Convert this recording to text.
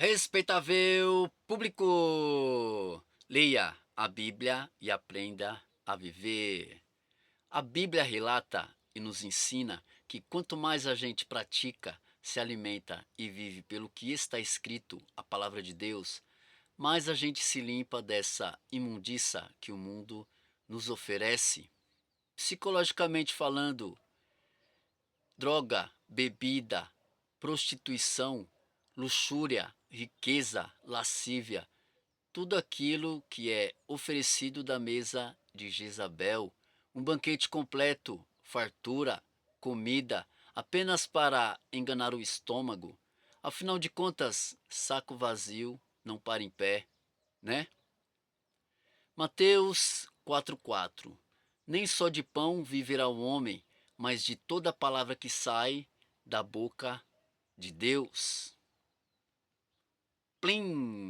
Respeitável público, leia a Bíblia e aprenda a viver. A Bíblia relata e nos ensina que quanto mais a gente pratica, se alimenta e vive pelo que está escrito, a palavra de Deus, mais a gente se limpa dessa imundiça que o mundo nos oferece. Psicologicamente falando, droga, bebida, prostituição, luxúria, riqueza, lascívia, tudo aquilo que é oferecido da mesa de Jezabel, um banquete completo, fartura, comida, apenas para enganar o estômago. Afinal de contas, saco vazio não para em pé, né? Mateus 4:4. Nem só de pão viverá o homem, mas de toda palavra que sai da boca de Deus. Plim!